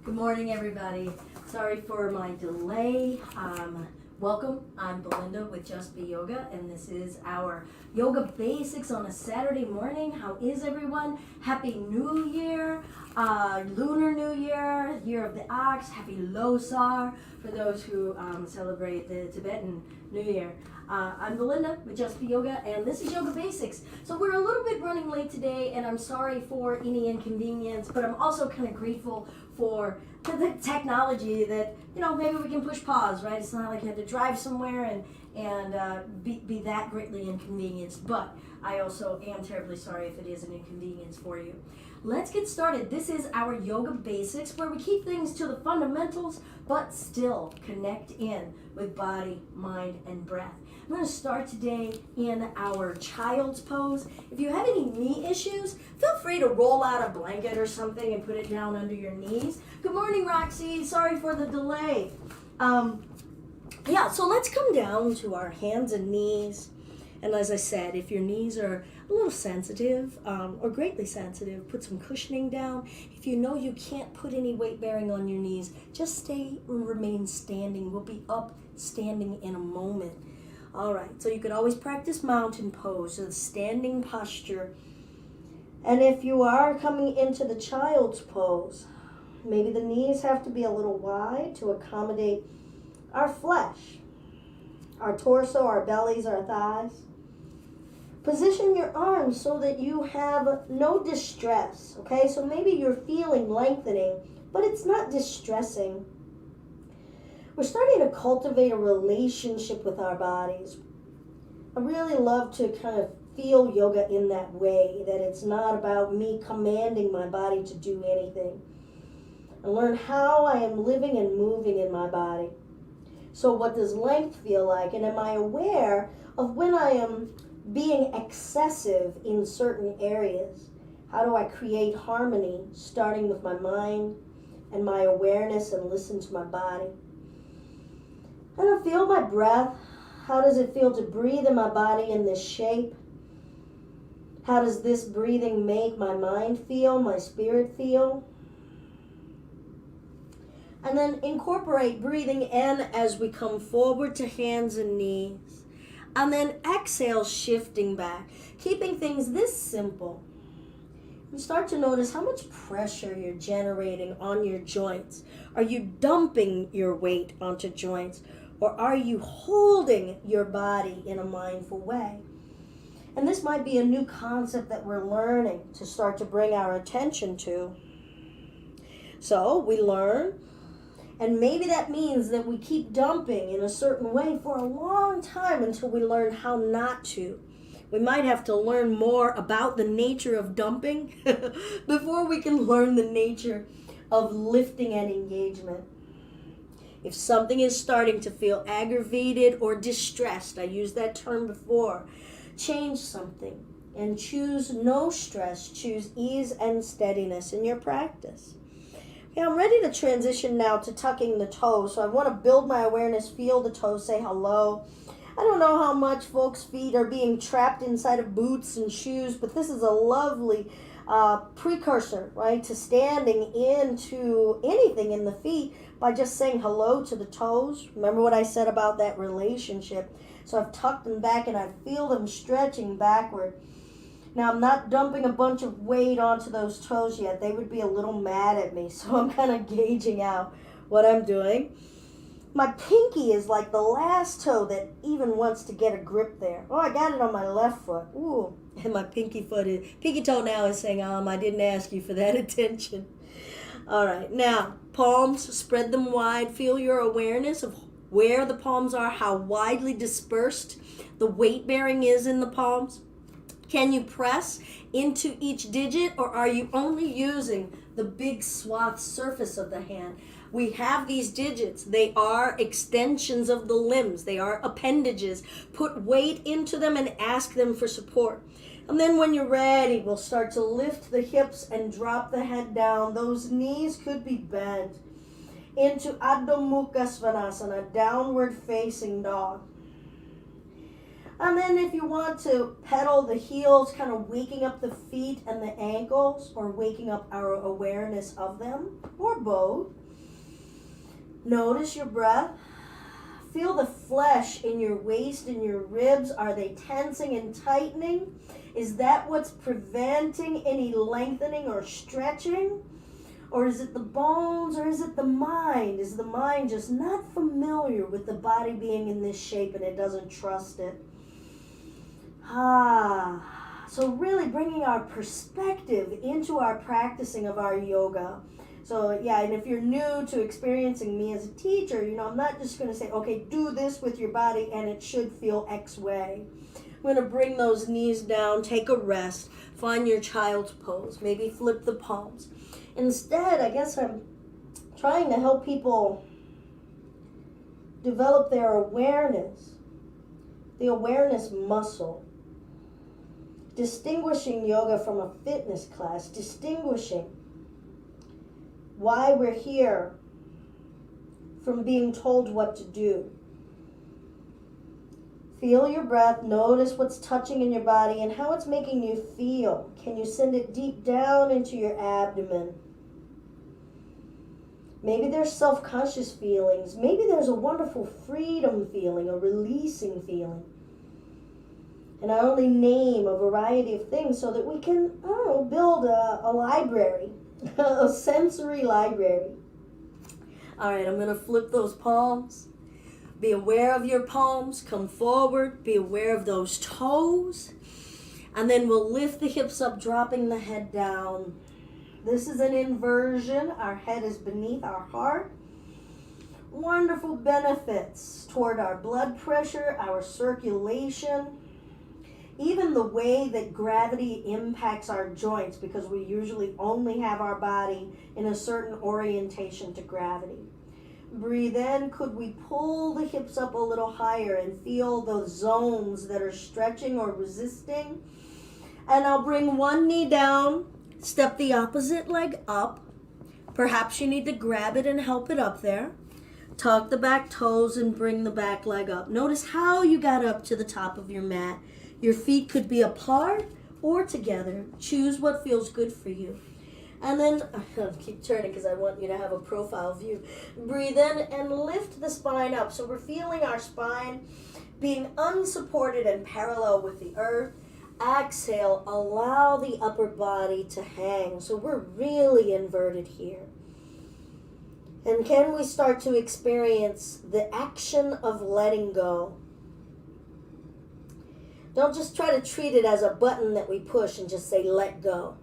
Good morning, everybody. Sorry for my delay. Welcome. I'm Belinda with Just Be Yoga, and this is our Yoga Basics on a Saturday morning. How is everyone? Happy New Year, Lunar New Year, Year of the Ox. Happy Losar for those who celebrate the Tibetan New Year. I'm Belinda with Just Be Yoga, and this is Yoga Basics. So we're a little bit running late today, and I'm sorry for any inconvenience, but I'm also kind of grateful for the technology that, maybe we can push pause, right? It's not like you have to drive somewhere and be that greatly inconvenienced, but I also am terribly sorry if it is an inconvenience for you. Let's get started. This is our Yoga Basics, where we keep things to the fundamentals, but still connect in with body, mind, and breath. I'm going to start today in our child's pose. If you have any knee issues, feel free to roll out a blanket or something and put it down under your knees. Good morning, Roxy. Sorry for the delay. So let's come down to our hands and knees. And as I said, if your knees are a little sensitive or greatly sensitive, put some cushioning down. If you know you can't put any weight bearing on your knees, just stay and remain standing. We'll be up standing in a moment. All right, so you could always practice mountain pose, so the standing posture. And if you are coming into the child's pose, maybe the knees have to be a little wide to accommodate our flesh, our torso, our bellies, our thighs. Position your arms so that you have no distress, okay? So maybe you're feeling lengthening, but it's not distressing. We're starting to cultivate a relationship with our bodies. I really love to kind of feel yoga in that way, that it's not about me commanding my body to do anything. I learn how I am living and moving in my body. So what does length feel like? And am I aware of when I am being excessive in certain areas? How do I create harmony, starting with my mind and my awareness, and listen to my body? And I feel my breath. How does it feel to breathe in my body in this shape? How does this breathing make my mind feel, my spirit feel? And then incorporate breathing in as we come forward to hands and knees. And then exhale, shifting back, keeping things this simple. You start to notice how much pressure you're generating on your joints. Are you dumping your weight onto joints, or are you holding your body in a mindful way? And this might be a new concept that we're learning to start to bring our attention to. So we learn. And maybe that means that we keep dumping in a certain way for a long time until we learn how not to. We might have to learn more about the nature of dumping before we can learn the nature of lifting and engagement. If something is starting to feel aggravated or distressed, I used that term before, change something and choose no stress. Choose ease and steadiness in your practice. Yeah, I'm ready to transition now to tucking the toes. So I want to build my awareness, feel the toes, say hello. I don't know how much folks' feet are being trapped inside of boots and shoes, but this is a lovely precursor, right, to standing into anything in the feet by just saying hello to the toes. Remember what I said about that relationship? So I've tucked them back and I feel them stretching backward. Now, I'm not dumping a bunch of weight onto those toes yet. They would be a little mad at me, so I'm kind of gauging out what I'm doing. My pinky is like the last toe that even wants to get a grip there. Oh, I got it on my left foot. Ooh, and my pinky toe now is saying, I didn't ask you for that attention. All right, now, palms, spread them wide. Feel your awareness of where the palms are, how widely dispersed the weight bearing is in the palms. Can you press into each digit, or are you only using the big swath surface of the hand? We have these digits. They are extensions of the limbs. They are appendages. Put weight into them and ask them for support. And then when you're ready, we'll start to lift the hips and drop the head down. Those knees could be bent into Adho Mukha Svanasana, downward facing dog. And then if you want to pedal the heels, kind of waking up the feet and the ankles, or waking up our awareness of them, or both. Notice your breath. Feel the flesh in your waist and your ribs. Are they tensing and tightening? Is that what's preventing any lengthening or stretching? Or is it the bones, or is it the mind? Is the mind just not familiar with the body being in this shape and it doesn't trust it? So really bringing our perspective into our practicing of our yoga. So yeah, and if you're new to experiencing me as a teacher, I'm not just going to say, okay, do this with your body and it should feel X way. I'm going to bring those knees down, take a rest, find your child's pose, maybe flip the palms. Instead, I guess I'm trying to help people develop their awareness, the awareness muscle. Distinguishing yoga from a fitness class, distinguishing why we're here from being told what to do. Feel your breath, notice what's touching in your body and how it's making you feel. Can you send it deep down into your abdomen? Maybe there's self-conscious feelings. Maybe there's a wonderful freedom feeling, a releasing feeling. And I only name a variety of things so that we can, build a library, a sensory library. All right, I'm going to flip those palms. Be aware of your palms. Come forward. Be aware of those toes. And then we'll lift the hips up, dropping the head down. This is an inversion. Our head is beneath our heart. Wonderful benefits toward our blood pressure, our circulation, even the way that gravity impacts our joints, because we usually only have our body in a certain orientation to gravity. Breathe in. Could we pull the hips up a little higher and feel those zones that are stretching or resisting? And I'll bring one knee down, step the opposite leg up. Perhaps you need to grab it and help it up there. Tuck the back toes and bring the back leg up. Notice how you got up to the top of your mat. Your feet could be apart or together. Choose what feels good for you. And then, I'll keep turning because I want you to have a profile view. Breathe in and lift the spine up. So we're feeling our spine being unsupported and parallel with the earth. Exhale, allow the upper body to hang. So we're really inverted here. And can we start to experience the action of letting go? Don't just try to treat it as a button that we push and just say, let go.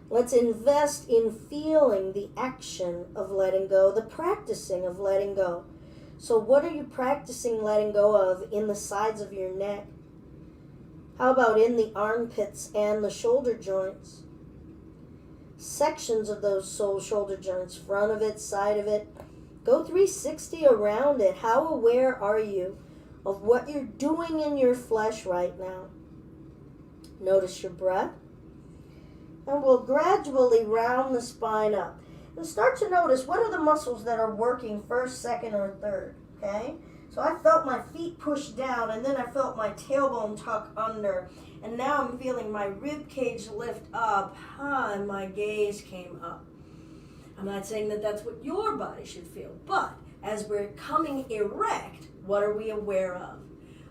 Let's invest in feeling the action of letting go, the practicing of letting go. So what are you practicing letting go of in the sides of your neck? How about in the armpits and the shoulder joints? Sections of those shoulder joints, front of it, side of it. Go 360 around it. How aware are you of what you're doing in your flesh right now? Notice your breath. And we'll gradually round the spine up. And start to notice what are the muscles that are working first, second, or third. Okay? So I felt my feet push down, and then I felt my tailbone tuck under. And now I'm feeling my rib cage lift up, and my gaze came up. I'm not saying that that's what your body should feel, but as we're coming erect, what are we aware of?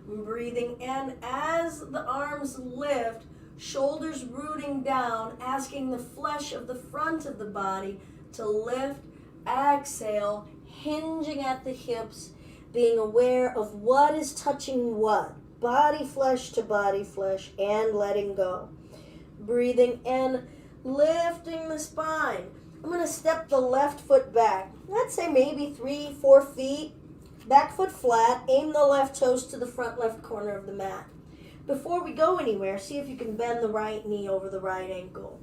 Breathing in as the arms lift, shoulders rooting down, asking the flesh of the front of the body to lift, exhale, hinging at the hips, being aware of what is touching what, body flesh to body flesh, and letting go. Breathing in, lifting the spine. I'm going to step the left foot back. Let's say maybe 3-4 feet. Back foot flat. Aim the left toes to the front left corner of the mat. Before we go anywhere, see if you can bend the right knee over the right ankle.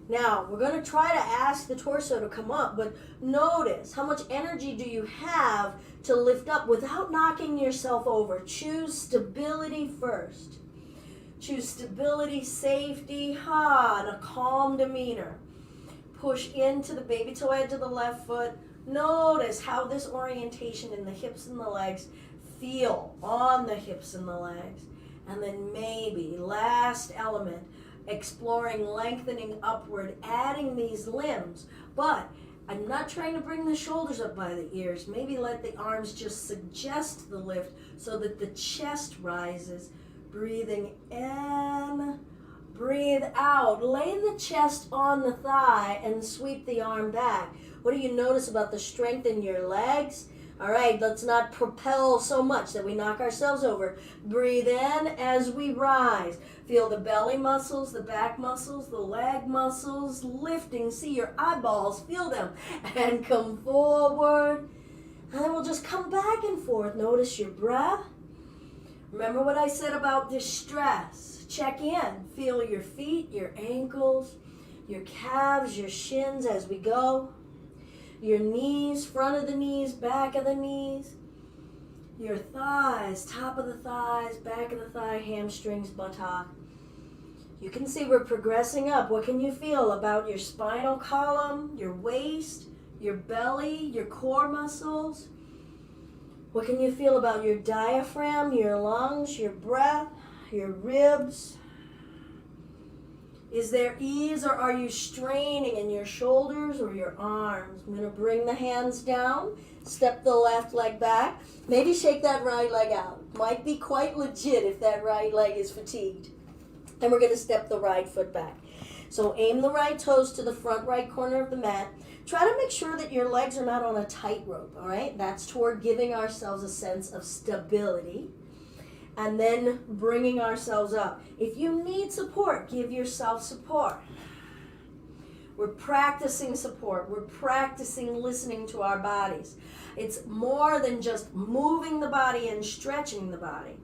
Now, we're going to try to ask the torso to come up, but notice how much energy do you have to lift up without knocking yourself over. Choose stability first. Choose stability, safety, and a calm demeanor. Push into the baby toe edge of the left foot. Notice how this orientation in the hips and the legs feel on the hips and the legs. And then maybe, last element, exploring lengthening upward, adding these limbs. But I'm not trying to bring the shoulders up by the ears. Maybe let the arms just suggest the lift so that the chest rises. Breathing in, breathe out. Lay the chest on the thigh and sweep the arm back. What do you notice about the strength in your legs? All right, let's not propel so much that we knock ourselves over. Breathe in as we rise. Feel the belly muscles, the back muscles, the leg muscles lifting. See your eyeballs, feel them. And come forward. And then we'll just come back and forth. Notice your breath. Remember what I said about distress. Check in. Feel your feet, your ankles, your calves, your shins as we go. Your knees, front of the knees, back of the knees. Your thighs, top of the thighs, back of the thigh, hamstrings, buttock. You can see we're progressing up. What can you feel about your spinal column, your waist, your belly, your core muscles? What can you feel about your diaphragm, your lungs, your breath, your ribs? Is there ease, or are you straining in your shoulders or your arms? I'm going to bring the hands down, step the left leg back, maybe shake that right leg out. Might be quite legit if that right leg is fatigued. And we're going to step the right foot back. So aim the right toes to the front right corner of the mat. Try to make sure that your legs are not on a tightrope, all right? That's toward giving ourselves a sense of stability. And then bringing ourselves up. If you need support, give yourself support. We're practicing support. We're practicing listening to our bodies. It's more than just moving the body and stretching the body.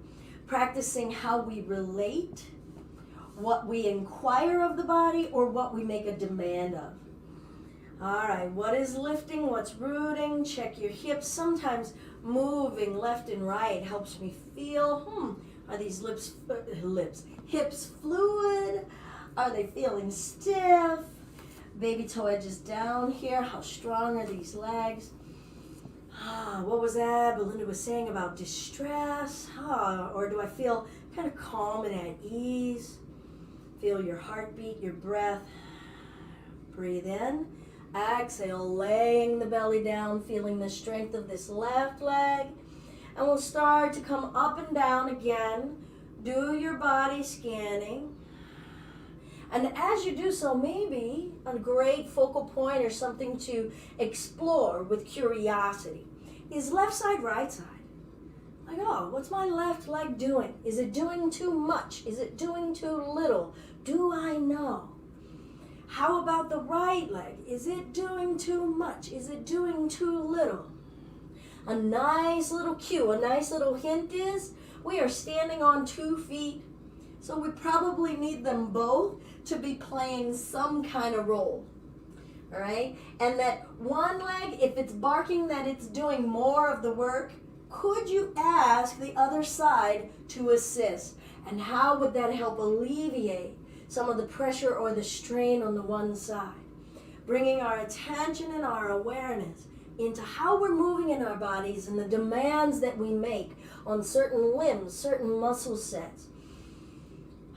Practicing how we relate, what we inquire of the body, or what we make a demand of. All right, what is lifting? What's rooting? Check your hips. Sometimes moving left and right helps me feel, are these hips fluid? Are they feeling stiff? Baby toe edges down here. How strong are these legs? What was that Belinda was saying about distress? Or do I feel kind of calm and at ease? Feel your heartbeat, your breath. Breathe in. Exhale, laying the belly down, feeling the strength of this left leg. And we'll start to come up and down again. Do your body scanning. And as you do so, maybe a great focal point or something to explore with curiosity is left side, right side. Like, what's my left leg doing? Is it doing too much? Is it doing too little? Do I know? How about the right leg? Is it doing too much? Is it doing too little? A nice little cue, a nice little hint is we are standing on 2 feet, so we probably need them both to be playing some kind of role. All right? And that one leg, if it's barking that it's doing more of the work, could you ask the other side to assist? And how would that help alleviate some of the pressure or the strain on the one side? Bringing our attention and our awareness into how we're moving in our bodies and the demands that we make on certain limbs, certain muscle sets.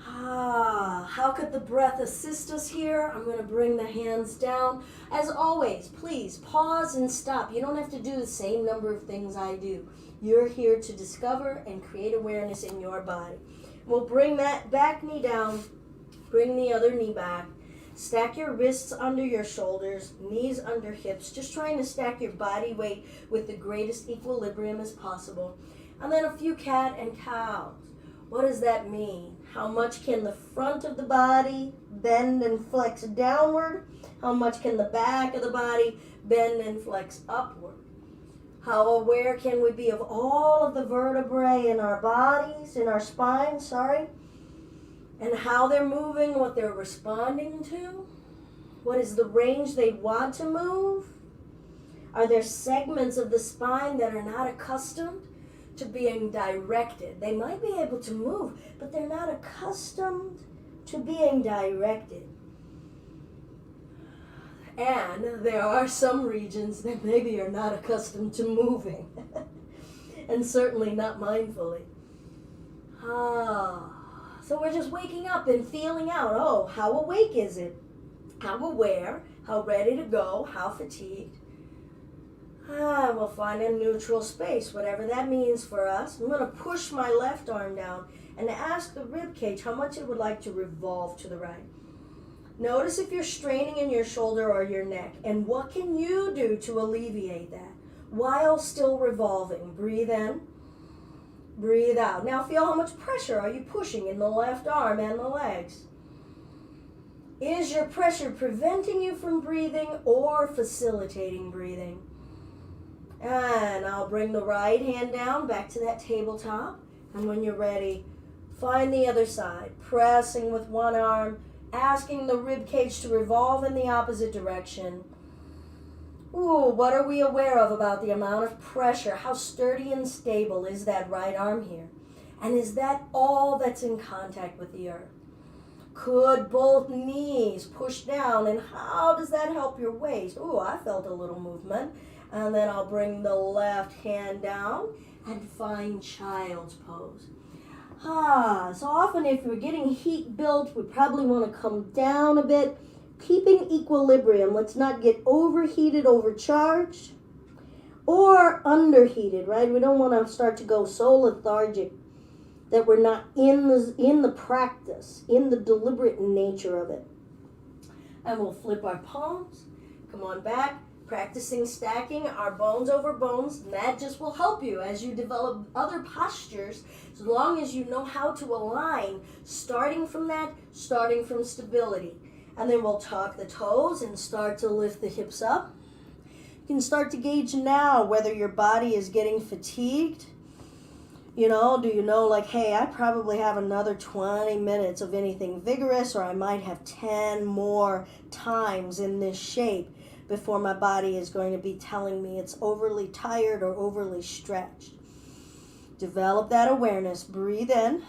How could the breath assist us here? I'm going to bring the hands down. As always, please pause and stop. You don't have to do the same number of things I do. You're here to discover and create awareness in your body. We'll bring that back knee down. Bring the other knee back. Stack your wrists under your shoulders, knees under hips, just trying to stack your body weight with the greatest equilibrium as possible. And then a few cat and cows. What does that mean? How much can the front of the body bend and flex downward? How much can the back of the body bend and flex upward? How aware can we be of all of the vertebrae in our bodies, in our spine, and how they're moving, what they're responding to? What is the range they want to move? Are there segments of the spine that are not accustomed to being directed? They might be able to move, but they're not accustomed to being directed. And there are some regions that maybe are not accustomed to moving, and certainly not mindfully. So we're just waking up and feeling out, oh, how awake is it? How aware, how ready to go, how fatigued. We'll find a neutral space, whatever that means for us. I'm going to push my left arm down and ask the rib cage how much it would like to revolve to the right. Notice if you're straining in your shoulder or your neck, and what can you do to alleviate that while still revolving? Breathe in, breathe out. Now feel how much pressure are you pushing in the left arm and the legs. Is your pressure preventing you from breathing or facilitating breathing? And I'll bring the right hand down back to that tabletop. And when you're ready, find the other side, pressing with one arm, asking the rib cage to revolve in the opposite direction. Ooh, what are we aware of about the amount of pressure? How sturdy and stable is that right arm here? And is that all that's in contact with the earth? Could both knees push down, and how does that help your waist? Ooh, I felt a little movement. And then I'll bring the left hand down and find child's pose. So often if we're getting heat built, we probably want to come down a bit, keeping equilibrium. Let's not get overheated, overcharged, or underheated, right? We don't want to start to go so lethargic that we're not in the practice, in the deliberate nature of it. And we'll flip our palms, come on back, practicing stacking our bones over bones, and that just will help you as you develop other postures, as long as you know how to align, starting from stability. And then we'll tuck the toes and start to lift the hips up. You can start to gauge now whether your body is getting fatigued. Do you know, like, hey, I probably have another 20 minutes of anything vigorous, or I might have 10 more times in this shape before my body is going to be telling me it's overly tired or overly stretched. Develop that awareness. Breathe in.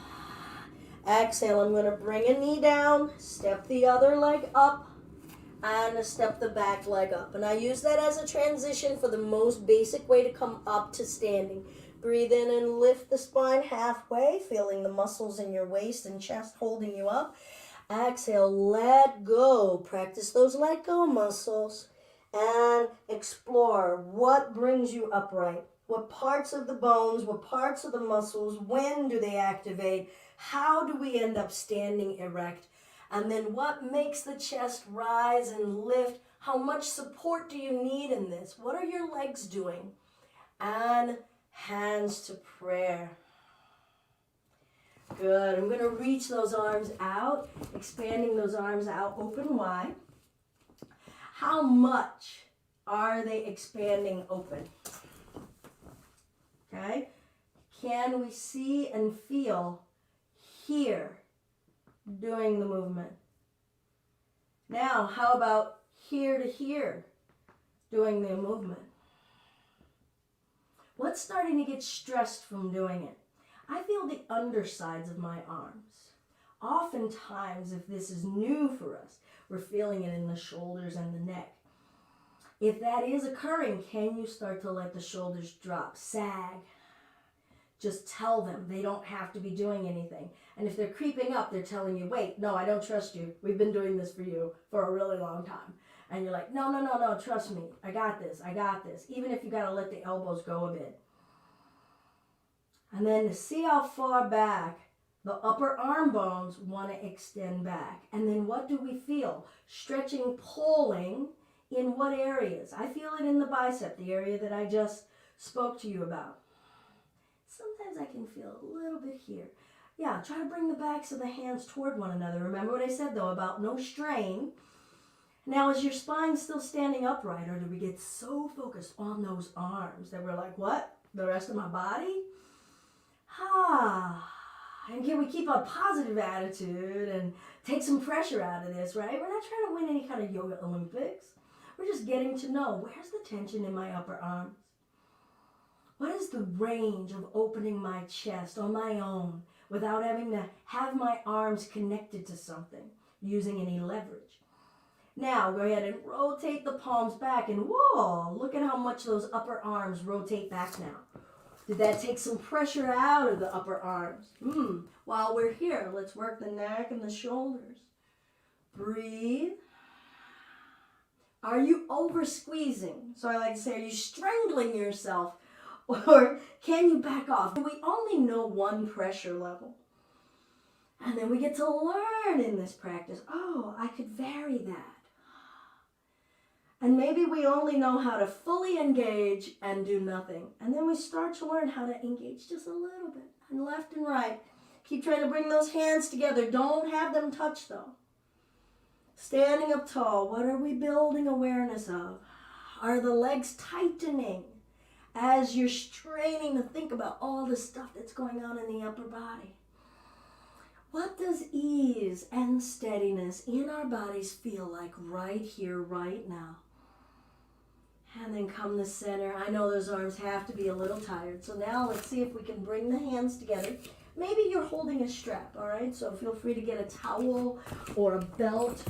Exhale. I'm going to bring a knee down, step the other leg up, and step the back leg up. And I use that as a transition for the most basic way to come up to standing. Breathe in and lift the spine halfway, feeling the muscles in your waist and chest holding you up. Exhale, let go. Practice those let go muscles and explore what brings you upright. What parts of the bones, what parts of the muscles, when do they activate? How do we end up standing erect? And then what makes the chest rise and lift? How much support do you need in this? What are your legs doing? And hands to prayer. Good. I'm going to reach those arms out, expanding those arms out open wide. How much are they expanding open? Okay. Can we see and feel here doing the movement? Now, how about here to here doing the movement? What's starting to get stressed from doing it? I feel the undersides of my arms. Oftentimes, if this is new for us, we're feeling it in the shoulders and the neck. If that is occurring, can you start to let the shoulders drop, sag? Just tell them they don't have to be doing anything. And if they're creeping up, they're telling you, wait, no, I don't trust you. We've been doing this for you for a really long time. And you're like, no, trust me. I got this. Even if you got to let the elbows go a bit. And then to see how far back the upper arm bones want to extend back. And then what do we feel? Stretching, pulling in what areas? I feel it in the bicep, the area that I just spoke to you about. Sometimes I can feel a little bit here. Yeah, try to bring the backs of the hands toward one another. Remember what I said, though, about no strain. Now, is your spine still standing upright, or do we get so focused on those arms that we're like, what? The rest of my body? And can we keep a positive attitude and take some pressure out of this, right? We're not trying to win any kind of yoga Olympics. We're just getting to know, where's the tension in my upper arms? What is the range of opening my chest on my own without having to have my arms connected to something, using any leverage? Now, go ahead and rotate the palms back, and whoa, look at how much those upper arms rotate back now. Did that take some pressure out of the upper arms? While we're here, let's work the neck and the shoulders. Breathe. Are you over squeezing? So I like to say, are you strangling yourself? Or can you back off? We only know one pressure level. And then we get to learn in this practice, oh, I could vary that. And maybe we only know how to fully engage and do nothing. And then we start to learn how to engage just a little bit. And left and right. Keep trying to bring those hands together. Don't have them touch though. Standing up tall, what are we building awareness of? Are the legs tightening as you're straining to think about all the stuff that's going on in the upper body? What does ease and steadiness in our bodies feel like right here, right now? And then come to center. I know those arms have to be a little tired. So now let's see if we can bring the hands together. Maybe you're holding a strap, all right? So feel free to get a towel or a belt.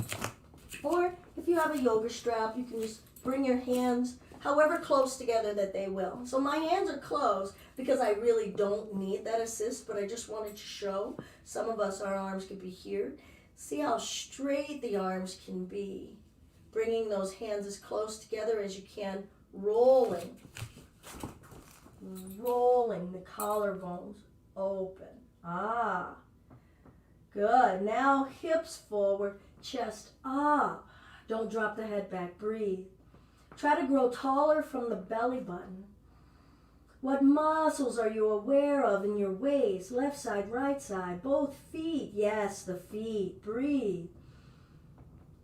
Or if you have a yoga strap, you can just bring your hands however close together that they will. So my hands are closed because I really don't need that assist, but I just wanted to show. Some of us, our arms could be here. See how straight the arms can be. Bringing those hands as close together as you can, rolling the collarbones open. Good. Now hips forward, chest up. Don't drop the head back. Breathe. Try to grow taller from the belly button. What muscles are you aware of in your waist? Left side, right side, both feet. Yes, the feet. Breathe.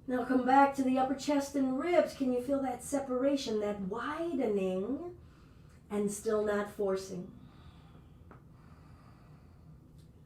Now come back to the upper chest and ribs. Can you feel that separation, that widening, and still not forcing?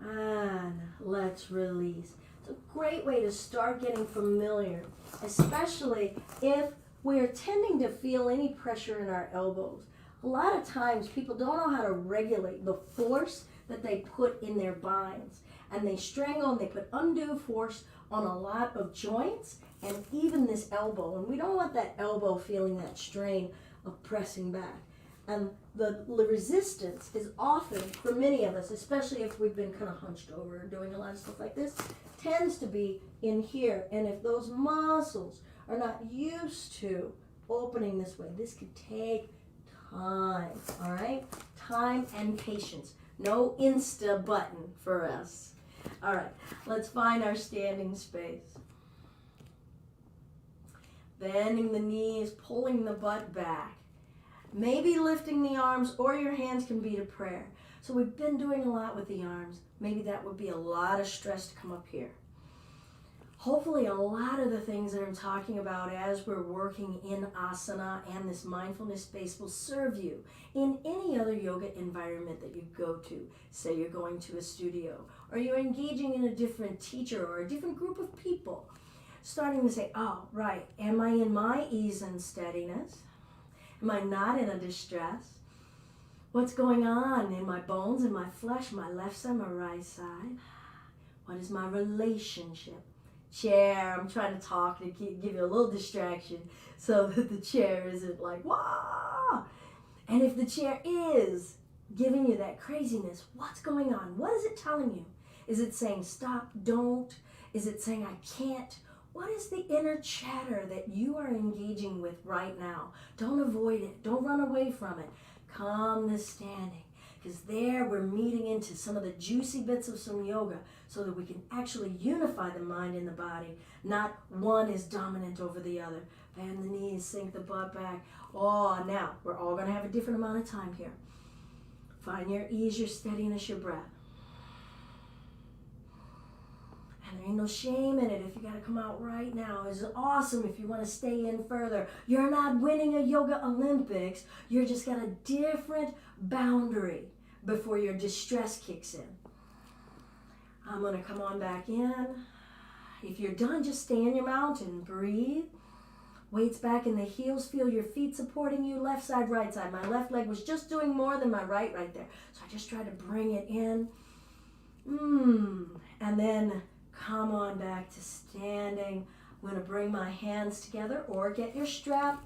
And let's release. It's a great way to start getting familiar, especially if we're tending to feel any pressure in our elbows. A lot of times people don't know how to regulate the force that they put in their binds. And they strangle and they put undue force on a lot of joints and even this elbow. And we don't want that elbow feeling that strain of pressing back. And the resistance is often, for many of us, especially if we've been kind of hunched over and doing a lot of stuff like this, tends to be in here. And if those muscles are not used to opening this way, this could take time, all right? Time and patience. No Insta button for us. All right, let's find our standing space. Bending the knees, pulling the butt back. Maybe lifting the arms or your hands can be to prayer. So we've been doing a lot with the arms. Maybe that would be a lot of stress to come up here. Hopefully a lot of the things that I'm talking about as we're working in asana and this mindfulness space will serve you in any other yoga environment that you go to. Say you're going to a studio or you're engaging in a different teacher or a different group of people. Starting to say, oh, right, am I in my ease and steadiness? Am I not in a distress? What's going on in my bones, in my flesh, my left side, my right side? What is my relationship? Chair, I'm trying to talk to give you a little distraction so that the chair isn't like, wah! And if the chair is giving you that craziness, what's going on? What is it telling you? Is it saying stop, don't? Is it saying I can't? What is the inner chatter that you are engaging with right now? Don't avoid it. Don't run away from it. Come to standing. Because there we're meeting into some of the juicy bits of some yoga so that we can actually unify the mind and the body. Not one is dominant over the other. Bend the knees, sink the butt back. Oh, now we're all going to have a different amount of time here. Find your ease, your steadiness, your breath. And there ain't no shame in it if you got to come out right now. It's awesome if you want to stay in further. You're not winning a yoga Olympics. You're just got a different boundary before your distress kicks in. I'm going to come on back in. If you're done, just stay in your mountain. Breathe. Weights back in the heels. Feel your feet supporting you. Left side, right side. My left leg was just doing more than my right there. So I just tried to bring it in. And then come on back to standing. I'm going to bring my hands together or get your strap.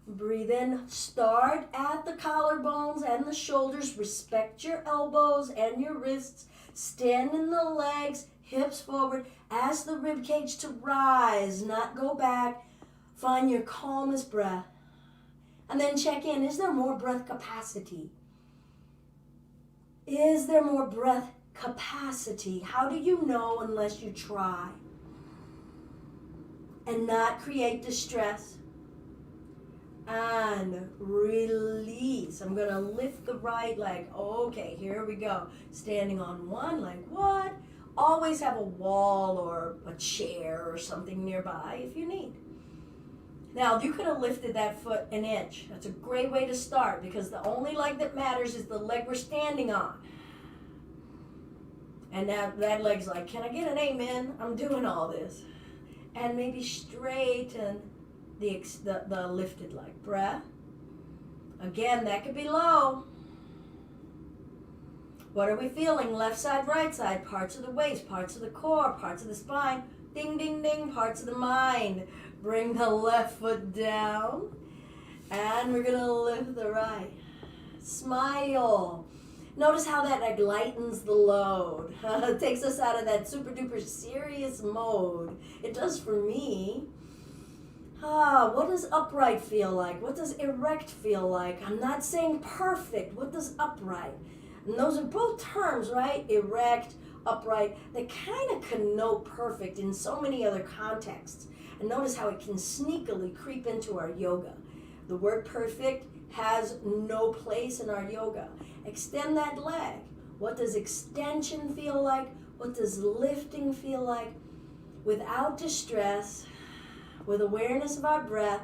Breathe in. Start at the collarbones and the shoulders. Respect your elbows and your wrists. Stand in the legs, hips forward. Ask the rib cage to rise, not go back. Find your calmest breath. And then check in. Is there more breath capacity? Is there more breath capacity? How do you know unless you try? And not create distress. And release. I'm going to lift the right leg. Okay, here we go. Standing on one leg. What? Always have a wall or a chair or something nearby if you need. Now, you could have lifted that foot an inch. That's a great way to start because the only leg that matters is the leg we're standing on. And now that leg's like, can I get an amen? I'm doing all this. And maybe straighten the lifted leg. Breath. Again, that could be low. What are we feeling? Left side, right side, parts of the waist, parts of the core, parts of the spine. Ding, ding, ding, parts of the mind. Bring the left foot down. And we're going to lift the right. Smile. Notice how that like lightens the load. It takes us out of that super duper serious mode. It does for me. What does upright feel like? What does erect feel like? I'm not saying perfect. What does upright? And those are both terms, right? Erect, upright. They kind of connote perfect in so many other contexts. And notice how it can sneakily creep into our yoga. The word perfect has no place in our yoga. Extend that leg. What does extension feel like? What does lifting feel like? Without distress, with awareness of our breath,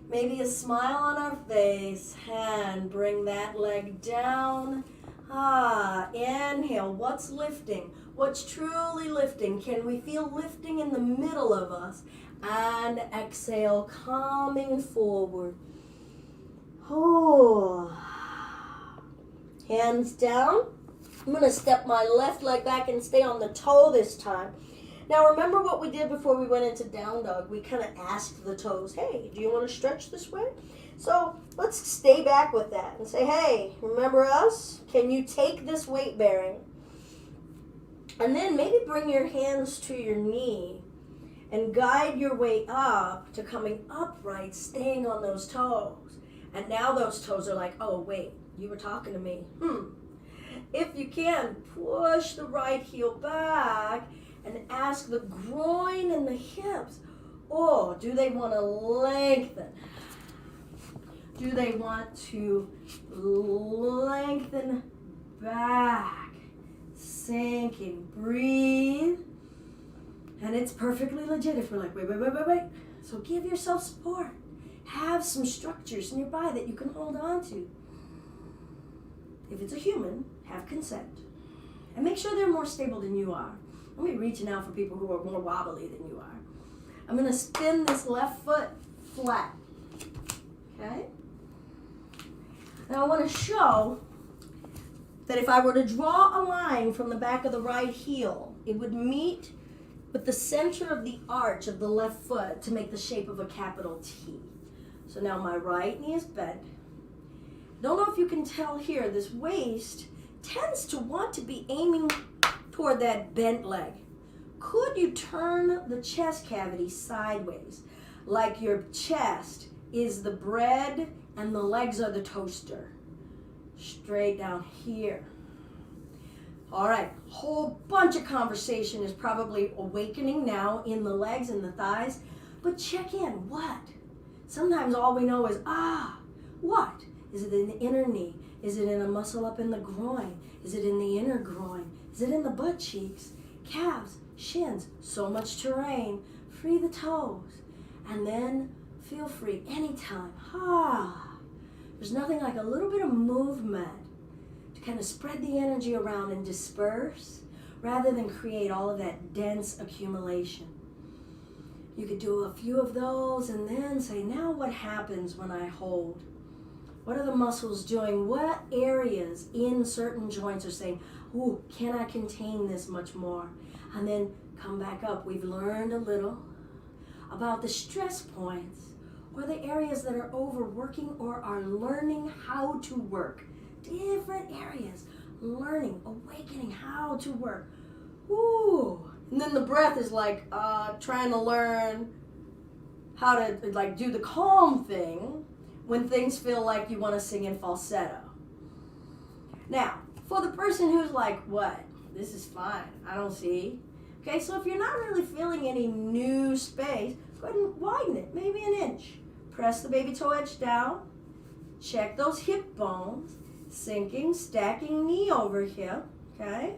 maybe a smile on our face, and bring that leg down. Inhale. What's lifting? What's truly lifting? Can we feel lifting in the middle of us? And exhale, coming forward. Hands down. I'm going to step my left leg back and stay on the toe this time. Now remember what we did before we went into down dog. We kind of asked the toes, hey, do you want to stretch this way? So let's stay back with that and say, hey, remember us? Can you take this weight bearing? And then maybe bring your hands to your knee and guide your way up to coming upright, staying on those toes. And now those toes are like, oh, wait, you were talking to me. If you can, push the right heel back and ask the groin and the hips, oh, do they want to lengthen? Do they want to lengthen back? Sinking, breathe. And it's perfectly legit if we're like, wait. So give yourself support. Have some structures nearby that you can hold on to. If it's a human, have consent. And make sure they're more stable than you are. Let me reaching out for people who are more wobbly than you are. I'm going to spin this left foot flat. Okay? Now I want to show that if I were to draw a line from the back of the right heel, it would meet with the center of the arch of the left foot to make the shape of a capital T. So now my right knee is bent. Don't know if you can tell here, this waist tends to want to be aiming toward that bent leg. Could you turn the chest cavity sideways, like your chest is the bread and the legs are the toaster? Straight down here. All right, whole bunch of conversation is probably awakening now in the legs and the thighs, but check in. What? Sometimes all we know is, what? Is it in the inner knee? Is it in a muscle up in the groin? Is it in the inner groin? Is it in the butt cheeks? Calves, shins, so much terrain. Free the toes. And then feel free anytime. There's nothing like a little bit of movement to kind of spread the energy around and disperse rather than create all of that dense accumulation. You could do a few of those and then say, now what happens when I hold? What are the muscles doing? What areas in certain joints are saying, ooh, can I contain this much more? And then come back up. We've learned a little about the stress points. or the areas that are overworking or are learning how to work. Different areas, learning, awakening how to work. Ooh. And then the breath is like trying to learn how to like do the calm thing when things feel like you want to sing in falsetto. Now, for the person who's like, what? This is fine. I don't see. Okay, so if you're not really feeling any new space, go ahead and widen it, maybe an inch. Press the baby toe edge down. Check those hip bones. Sinking, stacking knee over hip. Okay?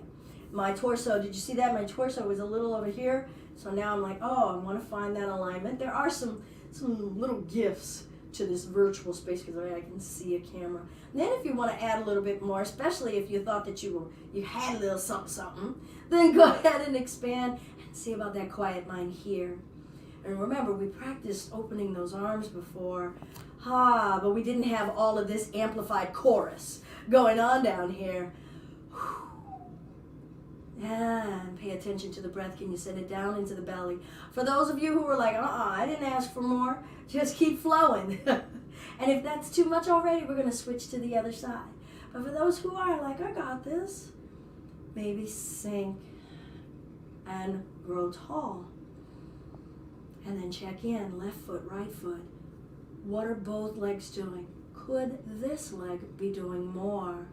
My torso, did you see that? My torso was a little over here. So now I'm like, oh, I want to find that alignment. There are some little gifts to this virtual space because I can see a camera. And then if you want to add a little bit more, especially if you thought that you had a little something, then go ahead and expand and see about that quiet mind here. And remember, we practiced opening those arms before, but we didn't have all of this amplified chorus going on down here. And pay attention to the breath. Can you send it down into the belly? For those of you who were like, I didn't ask for more, just keep flowing. And if that's too much already, we're going to switch to the other side. But for those who are like, I got this, maybe sink and grow tall. And then check in, left foot, right foot. What are both legs doing? Could this leg be doing more?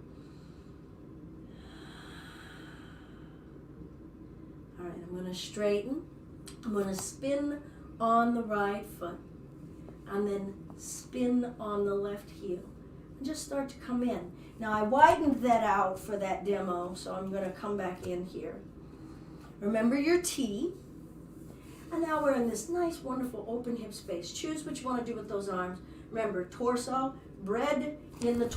All right, I'm going to straighten. I'm going to spin on the right foot and then spin on the left heel. And just start to come in. Now, I widened that out for that demo, so I'm going to come back in here. Remember your T. And now we're in this nice, wonderful open hip space. Choose what you want to do with those arms. Remember, torso, bread in the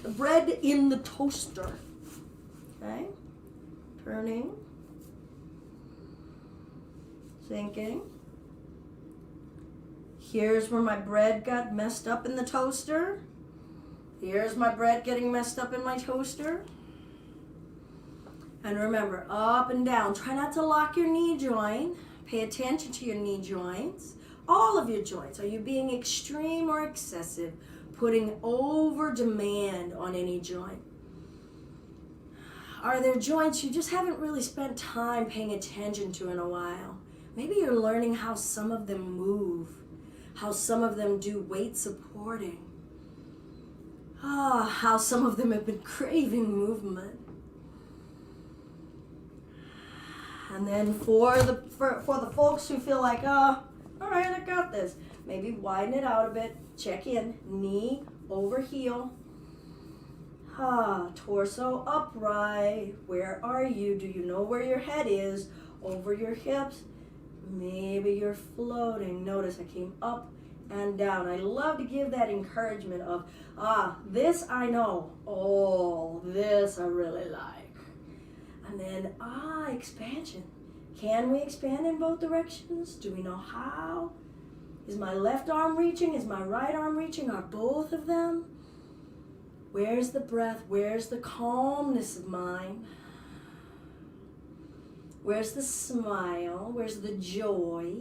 the bread in the toaster. Okay? Turning, sinking. Here's where my bread got messed up in the toaster. Here's my bread getting messed up in my toaster. And remember, up and down. Try not to lock your knee joint. Pay attention to your knee joints. All of your joints. Are you being extreme or excessive? Putting over demand on any joint. Are there joints you just haven't really spent time paying attention to in a while? Maybe you're learning how some of them move, how some of them do weight supporting, how some of them have been craving movement. And then for the folks who feel like, all right, I got this, maybe widen it out a bit, check in, knee over heel. Torso upright. Where are you? Do you know where your head is? Over your hips. Maybe you're floating. Notice I came up and down. I love to give that encouragement of, this I know. Oh, this I really like. And then, expansion. Can we expand in both directions? Do we know how? Is my left arm reaching? Is my right arm reaching? Are both of them? Where's the breath? Where's the calmness of mind? Where's the smile? Where's the joy?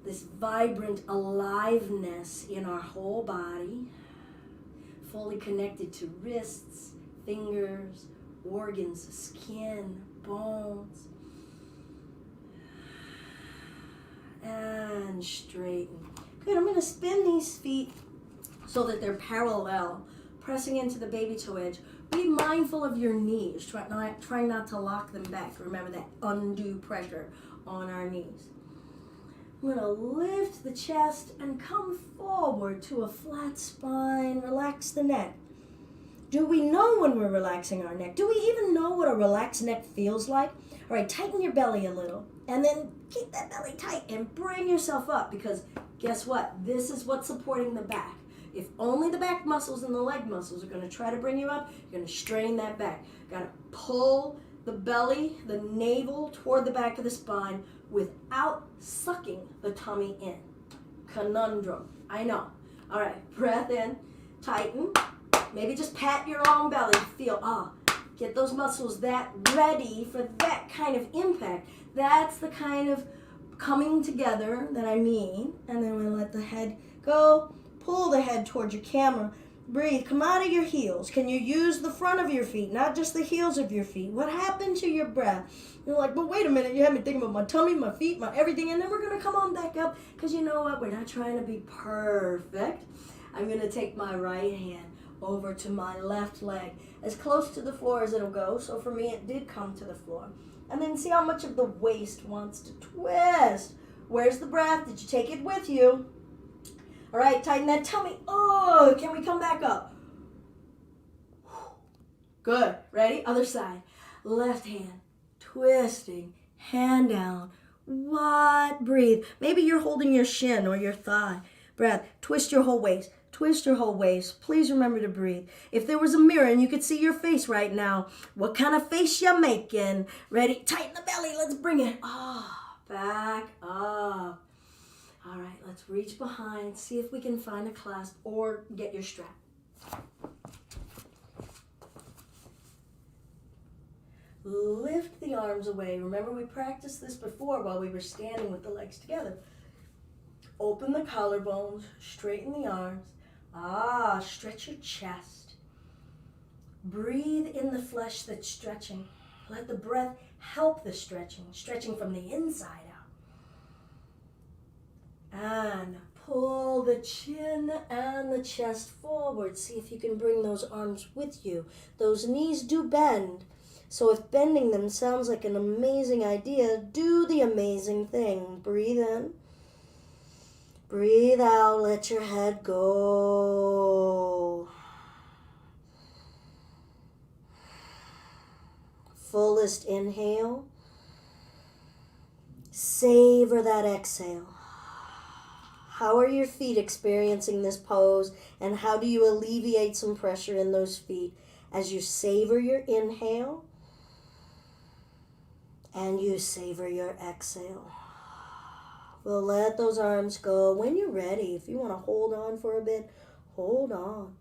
This vibrant aliveness in our whole body, fully connected to wrists, fingers, organs, skin, bones. And straighten. Good, I'm going to spin these feet so that they're parallel, pressing into the baby toe edge. Be mindful of your knees. Try not to lock them back. Remember that undue pressure on our knees. I'm going to lift the chest and come forward to a flat spine. Relax the neck. Do we know when we're relaxing our neck? Do we even know what a relaxed neck feels like? All right, tighten your belly a little. And then keep that belly tight and bring yourself up, because guess what? This is what's supporting the back. If only the back muscles and the leg muscles are going to try to bring you up, you're going to strain that back. Got to pull the belly, the navel toward the back of the spine without sucking the tummy in. Conundrum. I know. All right, breath in, tighten. Maybe just pat your own belly. Feel, get those muscles that ready for that kind of impact. That's the kind of coming together that I mean, and then we let the head go. Pull the head towards your camera. Breathe. Come out of your heels. Can you use the front of your feet, not just the heels of your feet? What happened to your breath? You're like, but wait a minute. You had me thinking about my tummy, my feet, my everything. And then we're going to come on back up because you know what? We're not trying to be perfect. I'm going to take my right hand over to my left leg, as close to the floor as it'll go. So for me, it did come to the floor. And then see how much of the waist wants to twist. Where's the breath? Did you take it with you? All right, tighten that tummy. Oh, can we come back up? Good. Ready? Other side. Left hand, twisting, hand down. What? Breathe. Maybe you're holding your shin or your thigh. Breath. Twist your whole waist. Twist your whole waist. Please remember to breathe. If there was a mirror and you could see your face right now, what kind of face you making? Ready? Tighten the belly. Let's bring it. Back up. All right, let's reach behind. See if we can find a clasp or get your strap. Lift the arms away. Remember, we practiced this before while we were standing with the legs together. Open the collarbones. Straighten the arms. Stretch your chest. Breathe in the flesh that's stretching. Let the breath help the stretching. Stretching from the inside out. And pull the chin and the chest forward. See if you can bring those arms with you. Those knees do bend. So if bending them sounds like an amazing idea, do the amazing thing. Breathe in. Breathe out. Let your head go. Fullest inhale. Savor that exhale. How are your feet experiencing this pose, and how do you alleviate some pressure in those feet as you savor your inhale and you savor your exhale? We'll let those arms go when you're ready. If you want to hold on for a bit, hold on.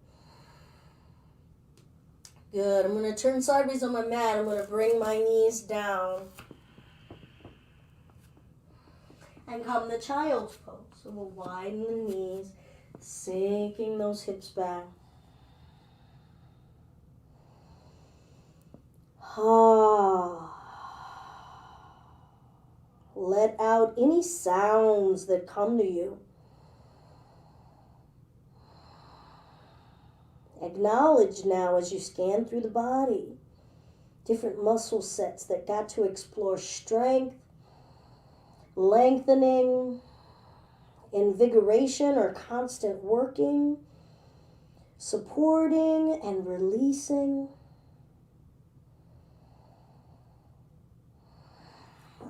Good. I'm going to turn sideways on my mat. I'm going to bring my knees down and come to child's pose. So we'll widen the knees, sinking those hips back. Let out any sounds that come to you. Acknowledge now as you scan through the body different muscle sets that got to explore strength, lengthening, invigoration or constant working, supporting and releasing.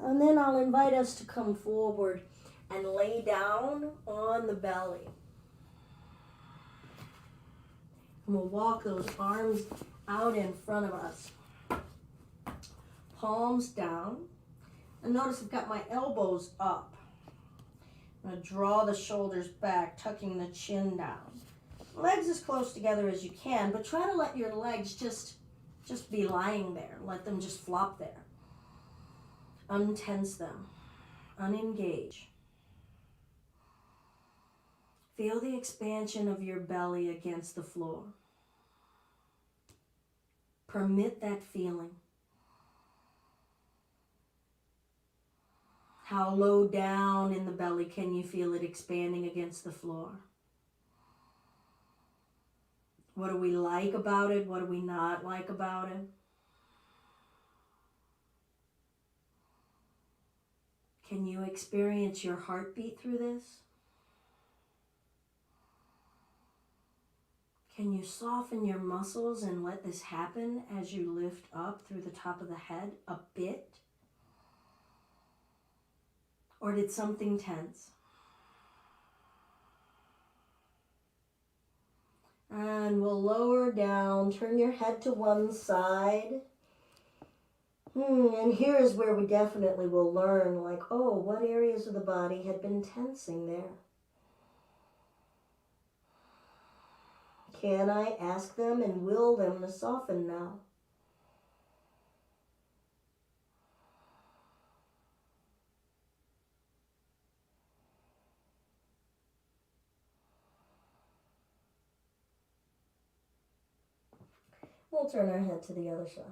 And then I'll invite us to come forward and lay down on the belly. And we'll walk those arms out in front of us. Palms down. And notice I've got my elbows up. I'm going to draw the shoulders back, tucking the chin down. Legs as close together as you can, but try to let your legs just be lying there. Let them just flop there. Untense them. Unengage. Feel the expansion of your belly against the floor. Permit that feeling. How low down in the belly can you feel it expanding against the floor? What do we like about it? What do we not like about it? Can you experience your heartbeat through this? Can you soften your muscles and let this happen as you lift up through the top of the head a bit? Or did something tense? And we'll lower down, turn your head to one side. And here is where we definitely will learn, like, oh, what areas of the body had been tensing there? Can I ask them and will them to soften now? We'll turn our head to the other side.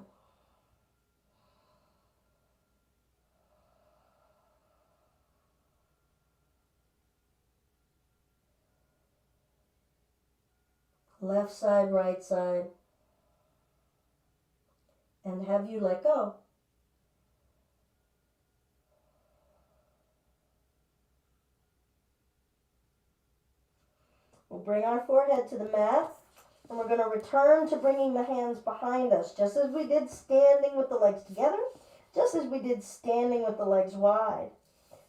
Left side, right side. And have you let go. We'll bring our forehead to the mat, and we're going to return to bringing the hands behind us, just as we did standing with the legs together, just as we did standing with the legs wide.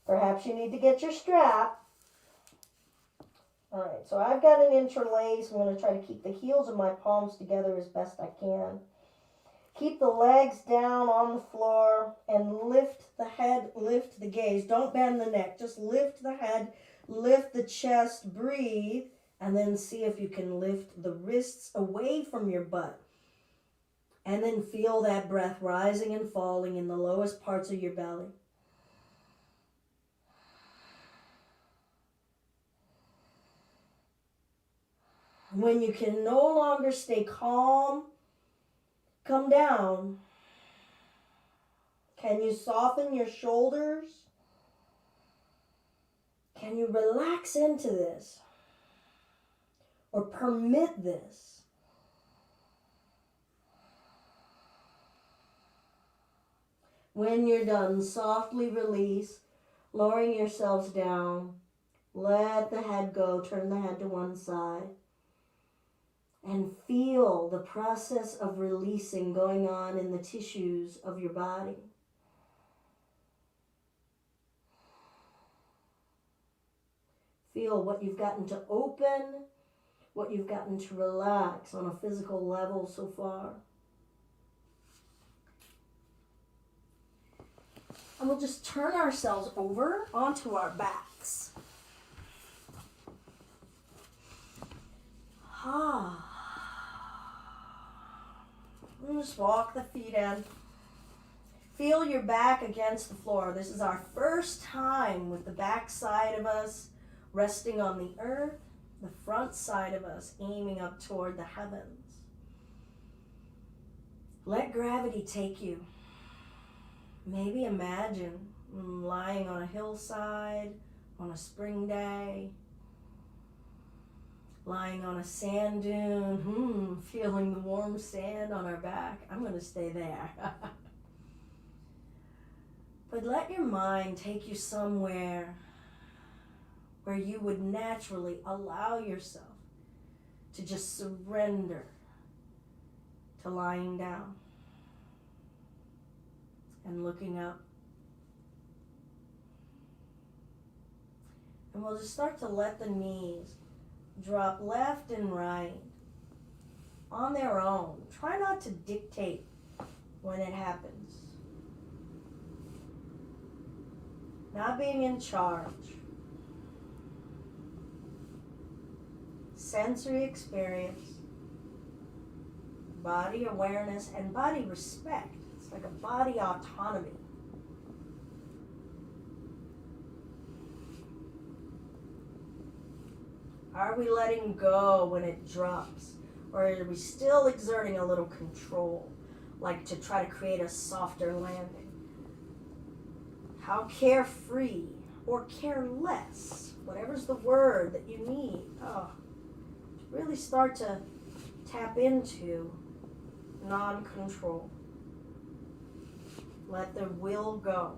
Perhaps you need to get your strap. All right, so I've got an interlace. I'm going to try to keep the heels of my palms together as best I can. Keep the legs down on the floor and lift the head, lift the gaze. Don't bend the neck, just lift the head, lift the chest, breathe. And then see if you can lift the wrists away from your butt. And then feel that breath rising and falling in the lowest parts of your belly. When you can no longer stay calm, come down. Can you soften your shoulders? Can you relax into this? Or permit this? When you're done, softly release, lowering yourselves down. Let the head go, turn the head to one side. And feel the process of releasing going on in the tissues of your body. Feel what you've gotten to open, what you've gotten to relax on a physical level so far. And we'll just turn ourselves over onto our backs. And just walk the feet in. Feel your back against the floor. This is our first time with the back side of us resting on the earth, the front side of us aiming up toward the heavens. Let gravity take you. Maybe imagine lying on a hillside on a spring day, lying on a sand dune, feeling the warm sand on our back. I'm going to stay there. But let your mind take you somewhere where you would naturally allow yourself to just surrender to lying down and looking up. And we'll just start to let the knees drop left and right on their own. Try not to dictate when it happens. Not being in charge. Sensory experience, body awareness, and body respect. It's like a body autonomy. Are we letting go when it drops? Or are we still exerting a little control, like to try to create a softer landing? How carefree or careless, whatever's the word that you need, really start to tap into non-control. Let the will go.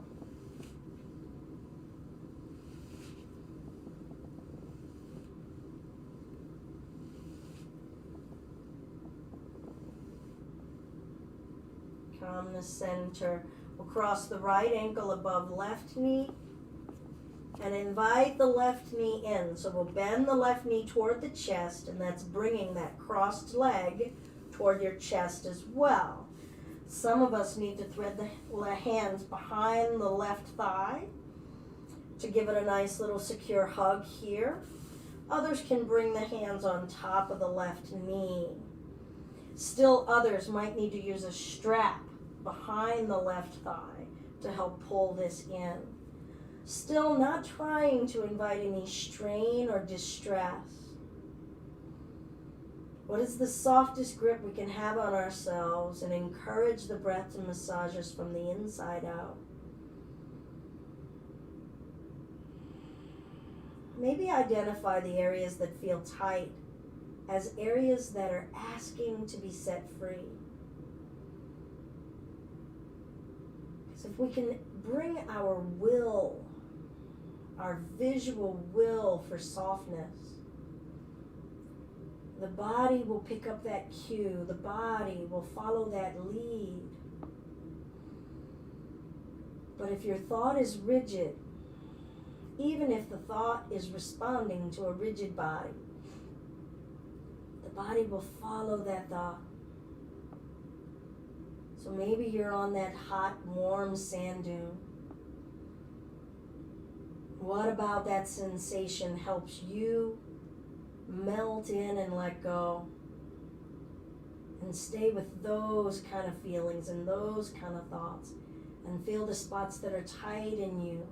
Come to center. We'll cross the right ankle above left knee and invite the left knee in. So we'll bend the left knee toward the chest, and that's bringing that crossed leg toward your chest as well. Some of us need to thread the hands behind the left thigh to give it a nice little secure hug here. Others can bring the hands on top of the left knee. Still others might need to use a strap behind the left thigh to help pull this in. Still not trying to invite any strain or distress. What is the softest grip we can have on ourselves, and encourage the breath to massage us from the inside out. Maybe identify the areas that feel tight as areas that are asking to be set free. Because if we can bring our will, our visual will for softness, the body will pick up that cue. The body will follow that lead. But if your thought is rigid, even if the thought is responding to a rigid body, the body will follow that thought. So maybe you're on that hot, warm sand dune. What about that sensation helps you melt in and let go? And stay with those kind of feelings and those kind of thoughts. And feel the spots that are tight in you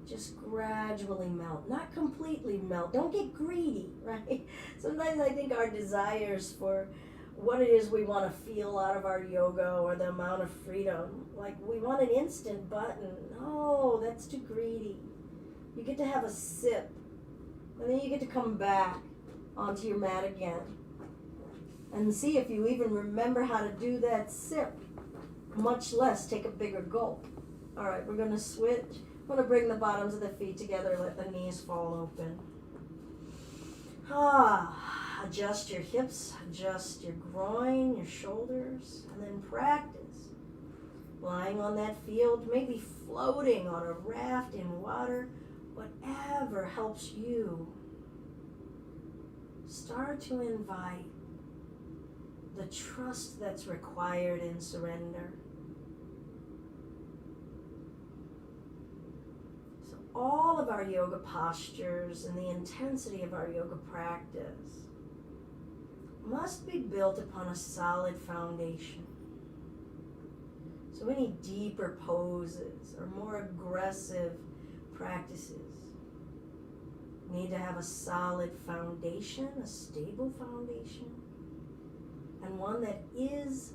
just gradually melt. Not completely melt. Don't get greedy, right? Sometimes I think our desires for what it is we want to feel out of our yoga or the amount of freedom, like we want an instant button. No, that's too greedy. You get to have a sip, and then you get to come back onto your mat again and see if you even remember how to do that sip, much less take a bigger gulp. All right, we're going to switch. I'm going to bring the bottoms of the feet together, let the knees fall open. Adjust your hips, adjust your groin, your shoulders, and then practice lying on that field, maybe floating on a raft in water, whatever helps you. Start to invite the trust that's required in surrender. So all of our yoga postures and the intensity of our yoga practice must be built upon a solid foundation. So any deeper poses or more aggressive practices need to have a solid foundation, a stable foundation, and one that is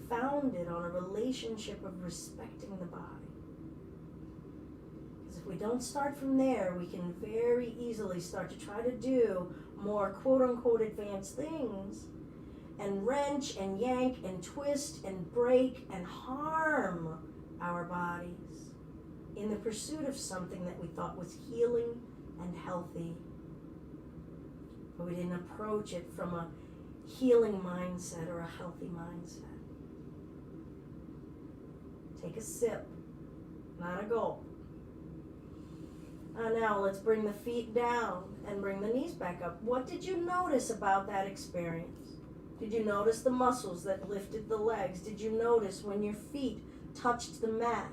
founded on a relationship of respecting the body. Because if we don't start from there, we can very easily start to try to do more quote-unquote advanced things and wrench and yank and twist and break and harm our bodies in the pursuit of something that we thought was healing and healthy. But we didn't approach it from a healing mindset or a healthy mindset. Take a sip, not a gulp. Now let's bring the feet down and bring the knees back up. What did you notice about that experience? Did you notice the muscles that lifted the legs? Did you notice when your feet touched the mat?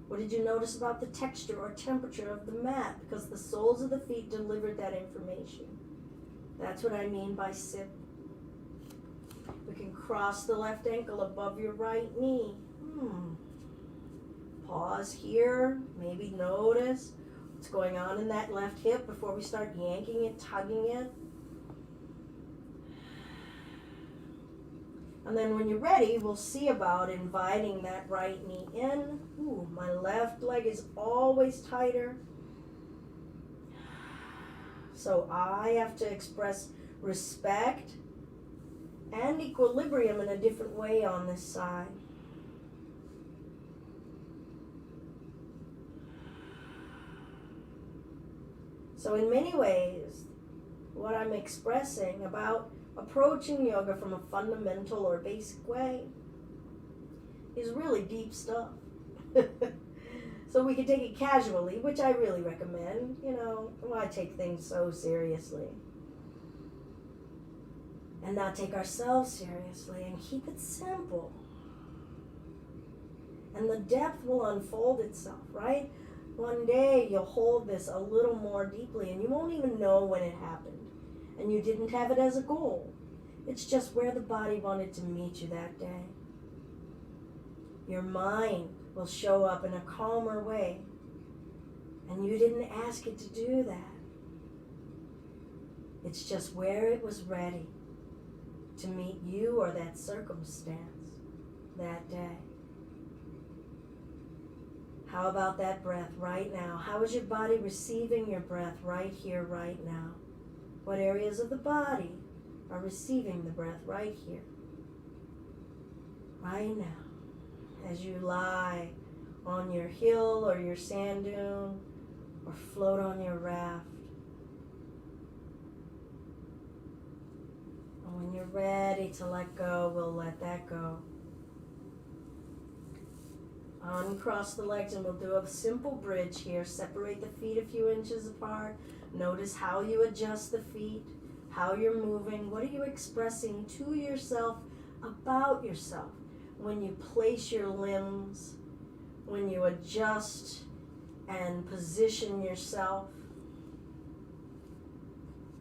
What did you notice about the texture or temperature of the mat? Because the soles of the feet delivered that information. That's what I mean by sip. We can cross the left ankle above your right knee. Pause here. Maybe notice what's going on in that left hip before we start yanking it, tugging it. And then when you're ready, we'll see about inviting that right knee in. My left leg is always tighter. So I have to express respect and equilibrium in a different way on this side. So in many ways, what I'm expressing about approaching yoga from a fundamental or basic way is really deep stuff. So we can take it casually, which I really recommend. Why take things so seriously? And not take ourselves seriously and keep it simple. And the depth will unfold itself, right? One day you'll hold this a little more deeply and you won't even know when it happened. And you didn't have it as a goal. It's just where the body wanted to meet you that day. Your mind will show up in a calmer way. And you didn't ask it to do that. It's just where it was ready. to meet you or that circumstance that day. How about that breath right now? How is your body receiving your breath right here, right now? What areas of the body are receiving the breath right here, right now? As you lie on your hill or your sand dune or float on your raft. And when you're ready to let go, we'll let that go. Uncross the legs and we'll do a simple bridge here. Separate the feet a few inches apart. Notice how you adjust the feet, how you're moving. What are you expressing to yourself about yourself when you place your limbs, when you adjust and position yourself?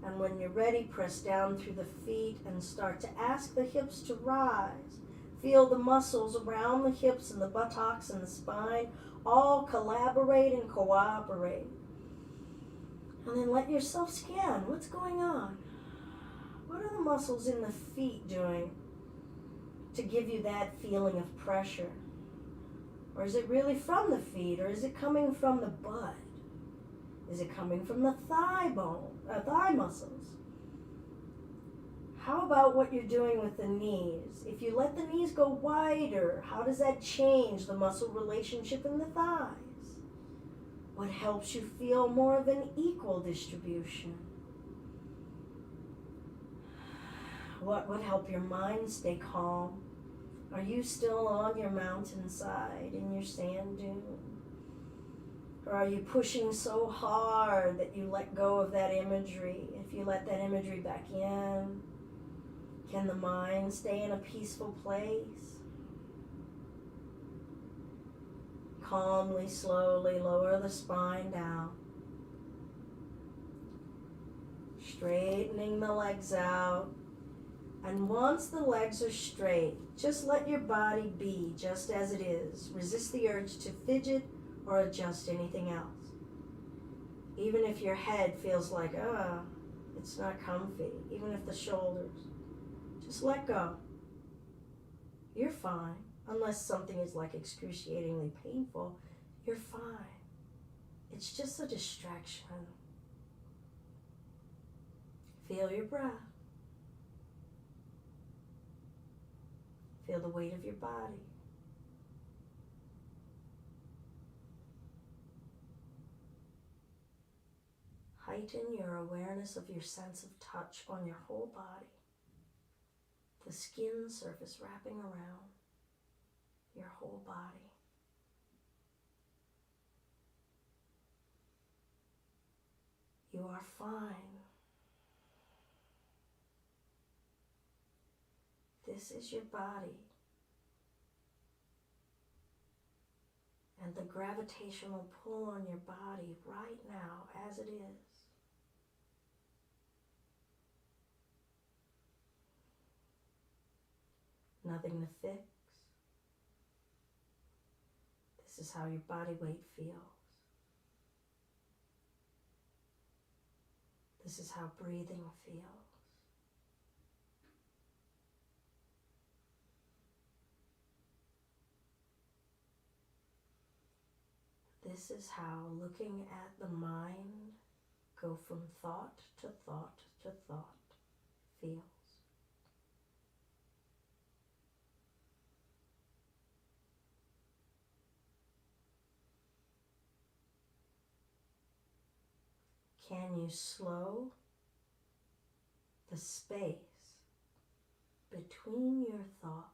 And when you're ready, press down through the feet and start to ask the hips to rise. Feel the muscles around the hips and the buttocks and the spine all collaborate and cooperate. And then let yourself scan. What's going on? What are the muscles in the feet doing to give you that feeling of pressure? Or is it really from the feet, or is it coming from the butt? Is it coming from the thigh muscles? How about what you're doing with the knees? If you let the knees go wider, how does that change the muscle relationship in the thighs? What helps you feel more of an equal distribution? What would help your mind stay calm? Are you still on your mountainside in your sand dune? Or are you pushing so hard that you let go of that imagery? If you let that imagery back in, can the mind stay in a peaceful place? Calmly, slowly lower the spine down. Straightening the legs out. And once the legs are straight, just let your body be just as it is. Resist the urge to fidget or adjust anything else. Even if your head feels like, it's not comfy. Even if the shoulders. Just let go. You're fine. Unless something is like excruciatingly painful, you're fine. It's just a distraction. Feel your breath. Feel the weight of your body. Heighten your awareness of your sense of touch on your whole body. The skin surface wrapping around your whole body. You are fine. This is your body. And the gravitational pull on your body right now as it is. Nothing to fix. This is how your body weight feels. This is how breathing feels. This is how looking at the mind go from thought to thought to thought feels. Can you slow the space between your thoughts?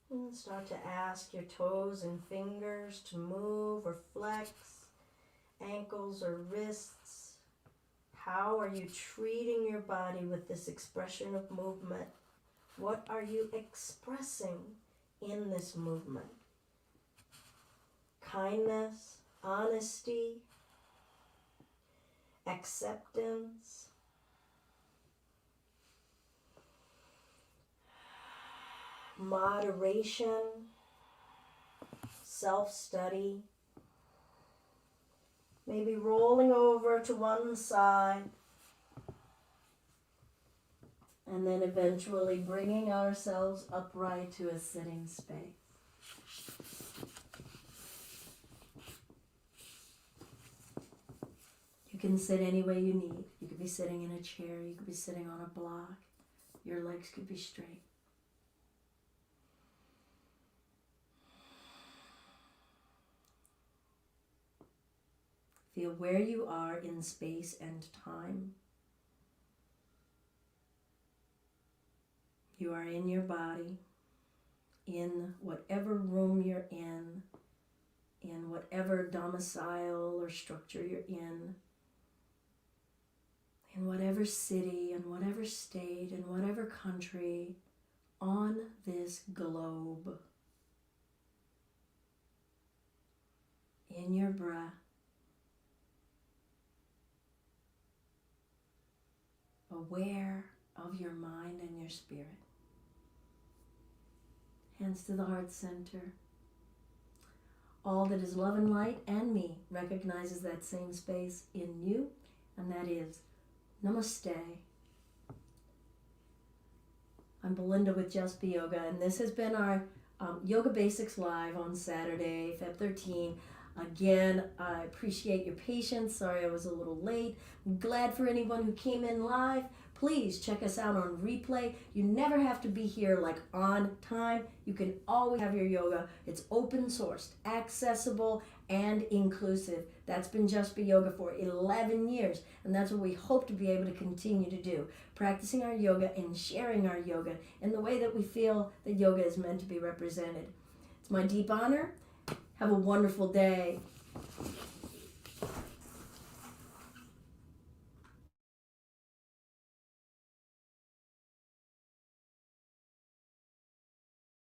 And start to ask your toes and fingers to move or flex, ankles or wrists. How are you treating your body with this expression of movement? What are you expressing in this movement? Kindness, honesty, acceptance, moderation, self-study, maybe rolling over to one side, and then eventually bringing ourselves upright to a sitting space. You can sit any way you need. You could be sitting in a chair, you could be sitting on a block, your legs could be straight. Feel where you are in space and time. You are in your body, in whatever room you're in whatever domicile or structure you're in whatever city, in whatever state, in whatever country on this globe. In your breath, aware of your mind and your spirit. Hands to the heart center. All that is love and light and me recognizes that same space in you, and that is Namaste. I'm Belinda with Just Be Yoga, and this has been our Yoga Basics Live on Saturday, Feb 13. Again, I appreciate your patience. Sorry I was a little late. I'm glad for anyone who came in live. Please check us out on replay. You never have to be here like on time. You can always have your yoga. It's open sourced, accessible, and inclusive. That's been Just Be Yoga for 11 years, and that's what we hope to be able to continue to do. Practicing our yoga and sharing our yoga in the way that we feel that yoga is meant to be represented. It's my deep honor. Have a wonderful day.